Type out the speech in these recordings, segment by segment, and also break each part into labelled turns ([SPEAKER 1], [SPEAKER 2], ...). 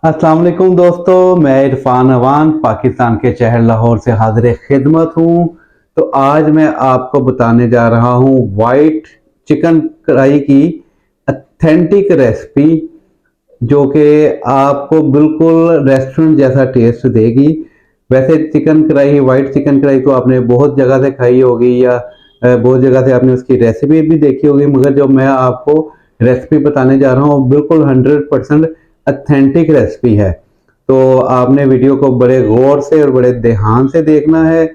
[SPEAKER 1] अस्सलाम वालेकुम दोस्तों, मैं इरफान अवान पाकिस्तान के शहर लाहौर से हाजिर खिदमत हूँ। तो आज मैं आपको बताने जा रहा हूँ वाइट चिकन कढ़ाई की ऑथेंटिक रेसिपी, जो कि आपको बिल्कुल रेस्टोरेंट जैसा टेस्ट देगी। वैसे चिकन कढ़ाई, वाइट चिकन कढ़ाई तो आपने बहुत जगह से खाई होगी या बहुत जगह से आपने उसकी रेसिपी भी देखी होगी, मगर जो मैं आपको रेसिपी बताने जा रहा हूँ बिल्कुल 100% ऑथेंटिक रेसिपी है। तो आपने वीडियो को बड़े गौर से और बड़े ध्यान से देखना है।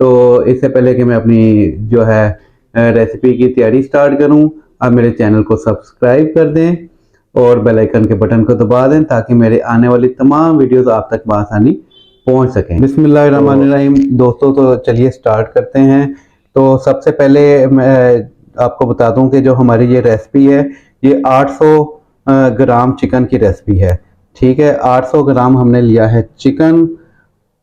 [SPEAKER 1] तो इससे पहले कि मैं अपनी जो है रेसिपी की तैयारी स्टार्ट करूं, आप मेरे चैनल को सब्सक्राइब कर दें और बेल आइकन के बटन को दबा दें ताकि मेरे आने वाली तमाम वीडियोस आप तक बआसानी पहुंच सकें। बिस्मिल्लाहिर्रहमानिर्रहीम। दोस्तों, तो चलिए स्टार्ट करते हैं। तो सबसे पहले मैं आपको बता दूं कि जो हमारी ये रेसिपी है, ये 800 ग्राम चिकन की रेसिपी है। ठीक है, 800 ग्राम हमने लिया है चिकन।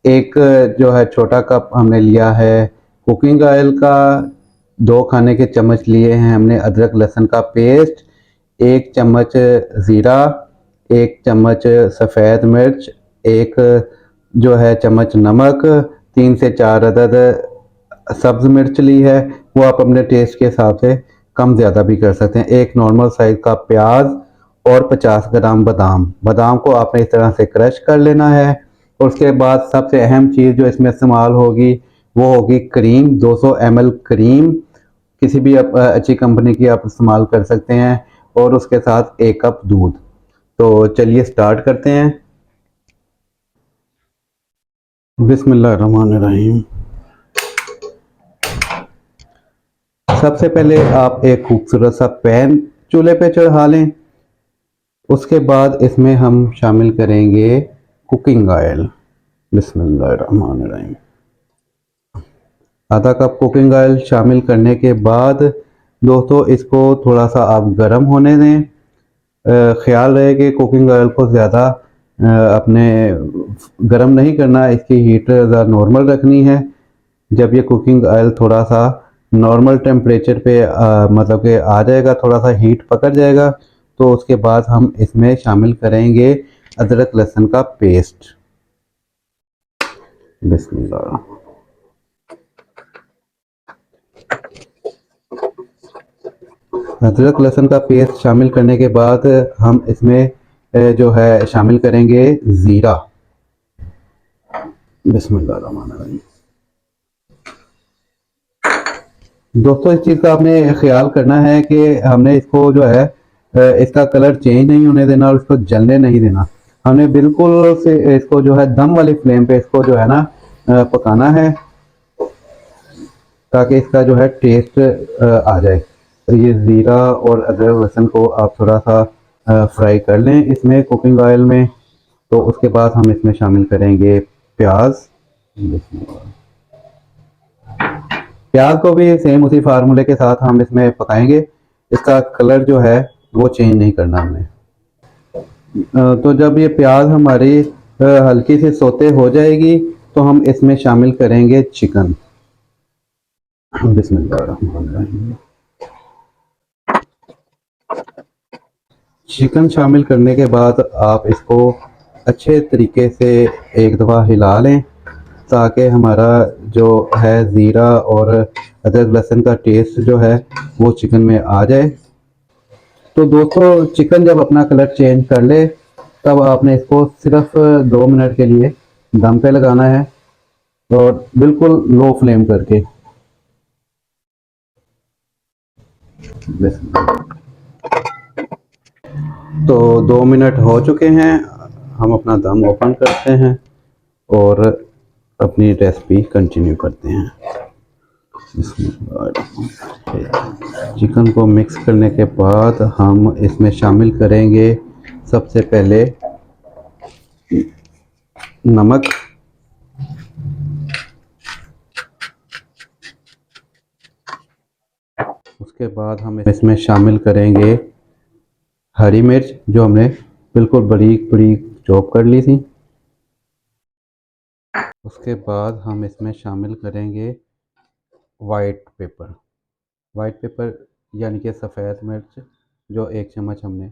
[SPEAKER 1] एक जो है छोटा कप हमने लिया है कुकिंग ऑयल का। 2 खाने के चम्मच लिए हैं हमने अदरक लहसुन का पेस्ट। 1 चम्मच ज़ीरा, 1 चम्मच सफ़ेद मिर्च, एक जो है चम्मच नमक, 3 से 4 अदद सब्ज़ मिर्च ली है। वो आप अपने टेस्ट के हिसाब से कम ज़्यादा भी कर सकते हैं। एक नॉर्मल साइज़ का प्याज और 50 ग्राम बादाम। बादाम को आपने इस तरह से क्रश कर लेना है। और उसके बाद सबसे अहम चीज़ जो इसमें इस्तेमाल होगी वो होगी क्रीम। 200 ml क्रीम, किसी भी अच्छी कंपनी की आप इस्तेमाल कर सकते हैं। और उसके साथ 1 कप दूध। तो चलिए स्टार्ट करते हैं। बिस्मिल्लाहिर्रहमानिर्रहीम। सबसे पहले आप एक खूबसूरत सा पैन चूल्हे पे चढ़ा लें। उसके बाद इसमें हम शामिल करेंगे कुकिंग ऑयल। बिस्मिल्लाहिर्रहमानिर्रहीम। ½ कप कुकिंग ऑयल शामिल करने के बाद दोस्तों इसको थोड़ा सा आप गर्म होने दें। ख्याल रहे कि कुकिंग ऑयल को ज़्यादा अपने गर्म नहीं करना, इसकी हीट नॉर्मल रखनी है। जब ये कुकिंग ऑयल थोड़ा सा नॉर्मल टेम्परेचर पे मतलब कि आ जाएगा, थोड़ा सा हीट पकड़ जाएगा, तो उसके बाद हम इसमें शामिल करेंगे अदरक लहसुन का पेस्ट। बिस्मिल्लाह। अदरक लहसुन का पेस्ट शामिल करने के बाद हम इसमें जो है शामिल करेंगे ज़ीरा। बिस्मिल्लाहिर्रहमानिर्रहीम। दोस्तों, इस चीज़ का आपने ख्याल करना है कि हमने इसको जो है इसका कलर चेंज नहीं होने देना और इसको जलने नहीं देना। हमने बिल्कुल से इसको जो है दम वाली फ्लेम पे इसको जो है ना पकाना है, ताकि इसका जो है टेस्ट आ जाए। तो ये ज़ीरा और अदरक लहसुन को आप थोड़ा सा फ्राई कर लें इसमें कुकिंग ऑयल में। तो उसके बाद हम इसमें शामिल करेंगे प्याज। प्याज को भी सेम उसी फार्मूले के साथ हम इसमें पकाएंगे। इसका कलर जो है वो चेंज नहीं करना हमने। तो जब ये प्याज हमारी हल्की सी सोते हो जाएगी, तो हम इसमें शामिल करेंगे चिकन। बिस्मिल्लाह। चिकन शामिल करने के बाद आप इसको अच्छे तरीके से एक दफ़ा हिला लें, ताकि हमारा जो है ज़ीरा और अदरक लहसुन का टेस्ट जो है वो चिकन में आ जाए। तो दोस्तों, चिकन जब अपना कलर चेंज कर ले, तब आपने इसको सिर्फ 2 मिनट के लिए दम पे लगाना है, और बिल्कुल लो फ्लेम करके। तो 2 मिनट हो चुके हैं, हम अपना दम ओपन करते हैं और अपनी रेसिपी कंटिन्यू करते हैं। चिकन को मिक्स करने के बाद हम इसमें शामिल करेंगे सबसे पहले नमक। उसके बाद हम इसमें शामिल करेंगे हरी मिर्च, जो हमने बिल्कुल बारीक बारीक चॉप कर ली थी। उसके बाद हम इसमें शामिल करेंगे वाइट पेपर। वाइट पेपर यानी कि सफ़ेद मिर्च, जो 1 चम्मच हमने।